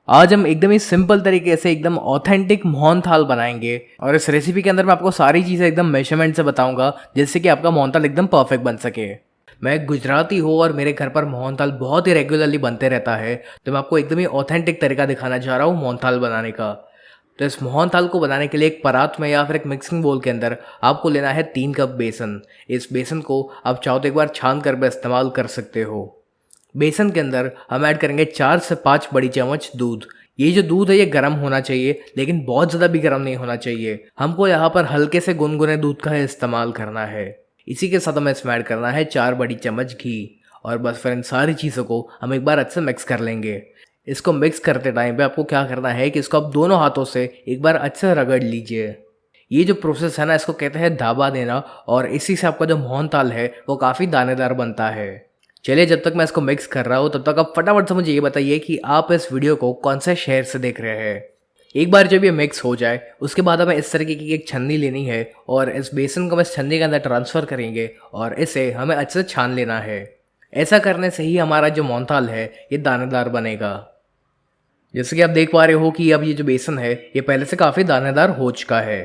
आज हम एकदम ही सिंपल तरीके से एकदम ऑथेंटिक मोहनथाल बनाएंगे और इस रेसिपी के अंदर मैं आपको सारी चीज़ें एकदम मेजरमेंट से बताऊंगा जिससे कि आपका मोहनथाल एकदम परफेक्ट बन सके। मैं गुजराती हूँ और मेरे घर पर मोहनथाल बहुत ही रेगुलरली बनते रहता है, तो मैं आपको एकदम ही ऑथेंटिक तरीका दिखाना चाह रहा हूँ मोहनथाल बनाने का। तो इस मोहनथाल को बनाने के लिए एक परात में या फिर एक मिक्सिंग बोल के अंदर आपको लेना है 3 कप बेसन। इस बेसन को आप चाहो तो एक बार छान कर भी इस्तेमाल कर सकते हो। बेसन के अंदर हम ऐड करेंगे 4 से 5 बड़ी चम्मच दूध। ये जो दूध है ये गर्म होना चाहिए, लेकिन बहुत ज़्यादा भी गर्म नहीं होना चाहिए। हमको यहाँ पर हल्के से गुनगुने दूध का ही इस्तेमाल करना है। इसी के साथ हमें इसमें ऐड करना है 4 बड़ी चम्मच घी। और बस फिर इन सारी चीज़ों को हम एक बार अच्छे से मिक्स कर लेंगे। इसको मिक्स करते टाइम पे आपको क्या करना है कि इसको आप दोनों हाथों से एक बार अच्छे से रगड़ लीजिए। ये जो प्रोसेस है ना, इसको कहते हैं धाबा देना, और इसी से आपका जो मोहनथाल है वो काफ़ी दानेदार बनता है। चलिए, जब तक मैं इसको मिक्स कर रहा हूँ तब तक आप फटाफट से मुझे ये बताइए कि आप इस वीडियो को कौन से शहर से देख रहे हैं। एक बार जब ये मिक्स हो जाए उसके बाद हमें इस तरीके की एक छन्नी लेनी है और इस बेसन को हम इस छन्नी के अंदर ट्रांसफ़र करेंगे और इसे हमें अच्छे से छान लेना है। ऐसा करने से ही हमारा जो मोहनथाल है ये दानेदार बनेगा। जैसे कि आप देख पा रहे हो कि अब ये जो बेसन है ये पहले से काफ़ी दानेदार हो चुका है।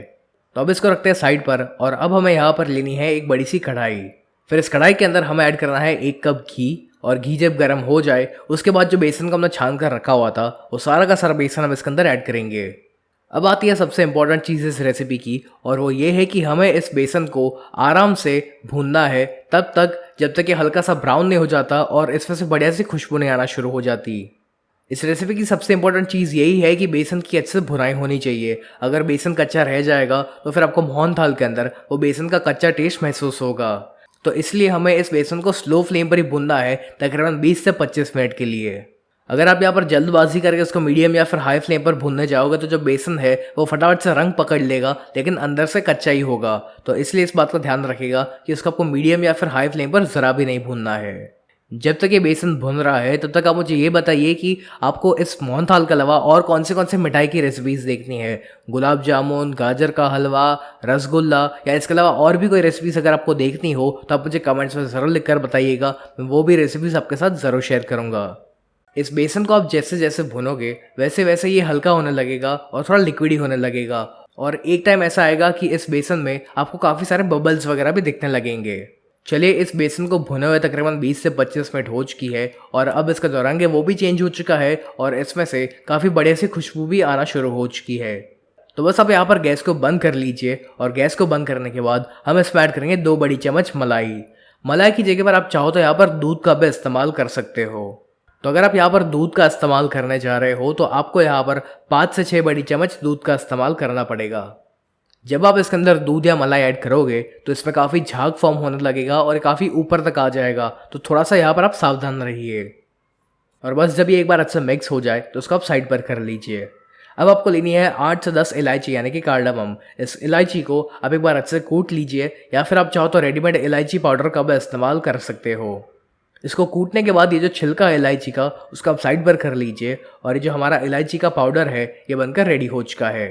तो अब इसको रखते हैं साइड पर, और अब हमें यहाँ पर लेनी है एक बड़ी सी कढ़ाई। फिर इस कढ़ाई के अंदर हमें ऐड करना है 1 कप घी, और घी जब गर्म हो जाए उसके बाद जो बेसन को हमने छान कर रखा हुआ था वो सारा का सारा बेसन हम इसके अंदर ऐड करेंगे। अब आती है सबसे इम्पोर्टेंट चीज़ इस रेसिपी की, और वो ये है कि हमें इस बेसन को आराम से भूनना है तब तक जब तक ये हल्का सा ब्राउन नहीं हो जाता और इसमें से बढ़िया सी खुशबू नहीं आना शुरू हो जाती। इस रेसिपी की सबसे इंपॉर्टेंट चीज़ यही है कि बेसन की अच्छे से भुनाई होनी चाहिए। अगर बेसन कच्चा रह जाएगा तो फिर आपको मोहनथाल के अंदर वो बेसन का कच्चा टेस्ट महसूस होगा। तो इसलिए हमें इस बेसन को स्लो फ्लेम पर ही भुनना है, तकरीबन 20 से 25 मिनट के लिए। अगर आप यहाँ पर जल्दबाजी करके उसको मीडियम या फिर हाई फ्लेम पर भुनने जाओगे तो जो बेसन है वो फटाफट से रंग पकड़ लेगा, लेकिन अंदर से कच्चा ही होगा। तो इसलिए इस बात का ध्यान रखिएगा कि उसको आपको मीडियम या फिर हाई फ्लेम पर ज़रा भी नहीं भूनना है। जब तक ये बेसन भुन रहा है तब तक आप मुझे ये बताइए कि आपको इस मोहनथाल के अलावा और कौन से मिठाई की रेसिपीज़ देखनी है। गुलाब जामुन, गाजर का हलवा, रसगुल्ला, या इसके अलावा और भी कोई रेसिपीज़ अगर आपको देखनी हो तो आप मुझे कमेंट्स में ज़रूर लिख कर बताइएगा। मैं वो भी रेसिपीज़ आपके साथ ज़रूर शेयर करूँगा। इस बेसन को आप जैसे जैसे भुनोगे वैसे वैसे ये हल्का होने लगेगा और थोड़ा लिक्विडी होने लगेगा, और एक टाइम ऐसा आएगा कि इस बेसन में आपको काफ़ी सारे बबल्स वगैरह भी दिखने लगेंगे। चलिए, इस बेसन को भुने हुए तकरीबन 20 से 25 मिनट हो चुकी है, और अब इसका जो रंग है वो भी चेंज हो चुका है और इसमें से काफ़ी बढ़िया सी खुशबू भी आना शुरू हो चुकी है। तो बस आप यहाँ पर गैस को बंद कर लीजिए, और गैस को बंद करने के बाद हम इसमें ऐड करेंगे 2 बड़ी चम्मच मलाई। मलाई की जगह पर आप चाहो तो यहाँ पर दूध का भी इस्तेमाल कर सकते हो। तो अगर आप यहाँ पर दूध का इस्तेमाल करने जा रहे हो तो आपको यहाँ पर 5 से 6 बड़ी चम्मच दूध का इस्तेमाल करना पड़ेगा। जब आप इसके अंदर दूध या मलाई ऐड करोगे तो इसमें काफ़ी झाग फॉर्म होने लगेगा और काफ़ी ऊपर तक आ जाएगा, तो थोड़ा सा यहाँ पर आप सावधान रहिए। और बस जब ये एक बार अच्छा मिक्स हो जाए तो उसको आप साइड पर कर लीजिए। अब आपको लेनी है 8 से 10 इलायची, यानी कि कार्डमम। इस इलायची को आप एक बार अच्छे से कूट लीजिए, या फिर आप चाहो तो रेडीमेड इलायची पाउडर का भी इस्तेमाल कर सकते हो। इसको कूटने के बाद ये जो छिलका है इलायची का उसको आप साइड पर कर लीजिए, और ये जो हमारा इलायची का पाउडर है ये बनकर रेडी हो चुका है।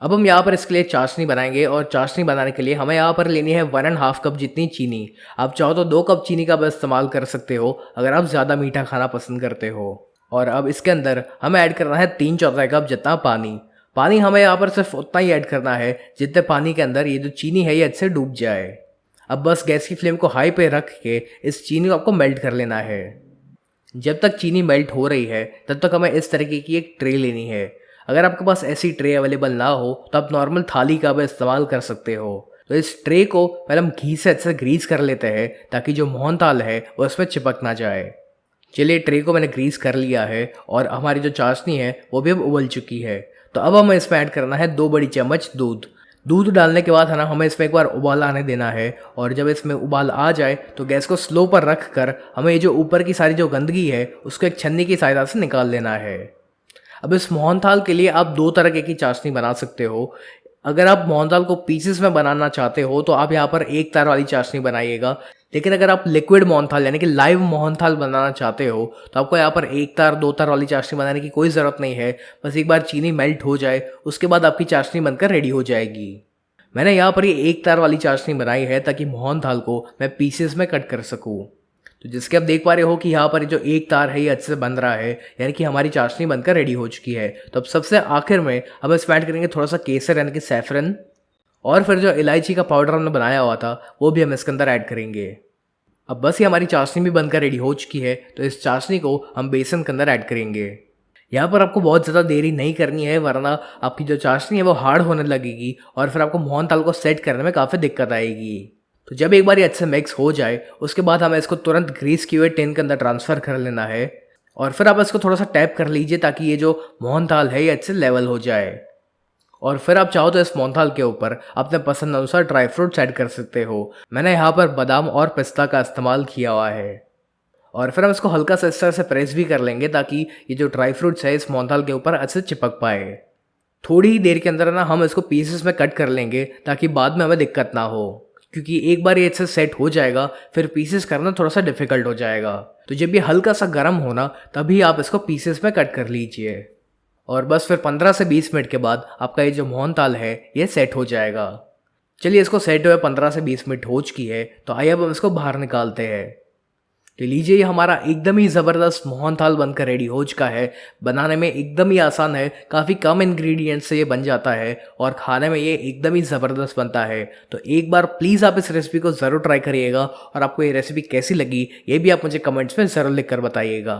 अब हम यहाँ पर इसके लिए चाशनी बनाएंगे, और चाशनी बनाने के लिए हमें यहाँ पर लेनी है 1.5 कप जितनी चीनी। आप चाहो तो 2 कप चीनी का भी इस्तेमाल कर सकते हो अगर आप ज़्यादा मीठा खाना पसंद करते हो। और अब इसके अंदर हमें ऐड करना है 3/4 कप जितना पानी। पानी हमें यहाँ पर सिर्फ उतना ही ऐड करना है जितने पानी के अंदर ये जो चीनी है ये अच्छे से डूब जाए। अब बस गैस की फ्लेम को हाई पे रख के इस चीनी को आपको मेल्ट कर लेना है। जब तक चीनी मेल्ट हो रही है तब तक हमें इस तरीके की एक ट्रे लेनी है। अगर आपके पास ऐसी ट्रे अवेलेबल ना हो तो आप नॉर्मल थाली का भी इस्तेमाल कर सकते हो। तो इस ट्रे को पहले हम घी से अच्छे से ग्रीस कर लेते हैं ताकि जो मोहनथाल है वो उसमें चिपक ना जाए। चलिए, ट्रे को मैंने ग्रीस कर लिया है, और हमारी जो चाशनी है वो भी अब उबल चुकी है। तो अब हमें इसमें ऐड करना है 2 बड़ी चम्मच दूध। दूध डालने के बाद है ना, हमें इसमें एक बार उबाल आने देना है, और जब इसमें उबाल आ जाए तो गैस को स्लो पर रख कर हमें ये जो ऊपर की सारी जो गंदगी है उसको एक छन्नी की सहायता से निकाल लेना है। अब इस मोहनथाल के लिए आप 2 तरह की चाशनी बना सकते हो। अगर आप मोहनथाल को पीसेस में बनाना चाहते हो तो आप यहाँ पर एक तार वाली चाशनी बनाइएगा, लेकिन अगर आप लिक्विड मोहनथाल यानी कि लाइव मोहनथाल बनाना चाहते हो तो आपको यहाँ पर 1 तार 2 तार वाली चाशनी बनाने की कोई ज़रूरत नहीं है। बस एक बार चीनी मेल्ट हो जाए उसके बाद आपकी चाशनी बनकर रेडी हो जाएगी। मैंने यहाँ पर ये 1 तार वाली चाशनी बनाई है ताकि मोहनथाल को मैं पीसेस में कट कर सकूँ। तो जिसके आप देख पा रहे हो कि यहाँ पर जो एक तार है ये अच्छे से बन रहा है, यानी कि हमारी चाशनी बनकर रेडी हो चुकी है। तो अब सबसे आखिर में हम इसमें ऐड करेंगे थोड़ा सा केसर यानी कि सैफरन, और फिर जो इलायची का पाउडर हमने बनाया हुआ था वो भी हम इसके अंदर ऐड करेंगे। अब बस ये हमारी चाशनी भी बनकर रेडी हो चुकी है। तो इस चाशनी को हम बेसन के अंदर ऐड करेंगे। यहाँ पर आपको बहुत ज़्यादा देरी नहीं करनी है, वरना आपकी जो चाशनी है वो हार्ड होने लगेगी और फिर आपको मोहनथाल को सेट करने में काफ़ी दिक्कत आएगी। तो जब एक बार ये अच्छे से मिक्स हो जाए उसके बाद हमें इसको तुरंत ग्रीस किए हुए टिन के अंदर ट्रांसफ़र कर लेना है और फिर आप इसको थोड़ा सा टैप कर लीजिए ताकि ये जो मोहनथाल है ये अच्छे से लेवल हो जाए। और फिर आप चाहो तो इस मोहनथाल के ऊपर अपने पसंद अनुसार ड्राई फ्रूट्स ऐड कर सकते हो। मैंने यहाँ पर बादाम और पिस्ता का इस्तेमाल किया हुआ है। और फिर हम इसको हल्का सा इस तरह से प्रेस भी कर लेंगे ताकि ये जो ड्राई फ्रूट्स है इस मोहनथाल के ऊपर अच्छे से चिपक पाए। थोड़ी ही देर के अंदर ना हम इसको पीसेस में कट कर लेंगे ताकि बाद में हमें दिक्कत ना हो, क्योंकि एक बार ये अच्छे सेट हो जाएगा फिर पीसेस करना थोड़ा सा डिफिकल्ट हो जाएगा। तो जब ये हल्का सा गर्म होना तभी आप इसको पीसेस में कट कर लीजिए। और बस फिर 15 से 20 मिनट के बाद आपका ये जो मोहनथाल है ये सेट हो जाएगा। चलिए इसको सेट हुए 15 से 20 मिनट हो चुकी है, तो आइए अब हम इसको बाहर निकालते हैं। तो लीजिए ये हमारा एकदम ही ज़बरदस्त मोहनथाल बनकर रेडी हो चुका है। बनाने में एकदम ही आसान है, काफ़ी कम इंग्रेडिएंट्स से ये बन जाता है और खाने में ये एकदम ही ज़बरदस्त बनता है। तो एक बार प्लीज़ आप इस रेसिपी को ज़रूर ट्राई करिएगा और आपको ये रेसिपी कैसी लगी ये भी आप मुझे कमेंट्स में ज़रूर लिख कर बताइएगा।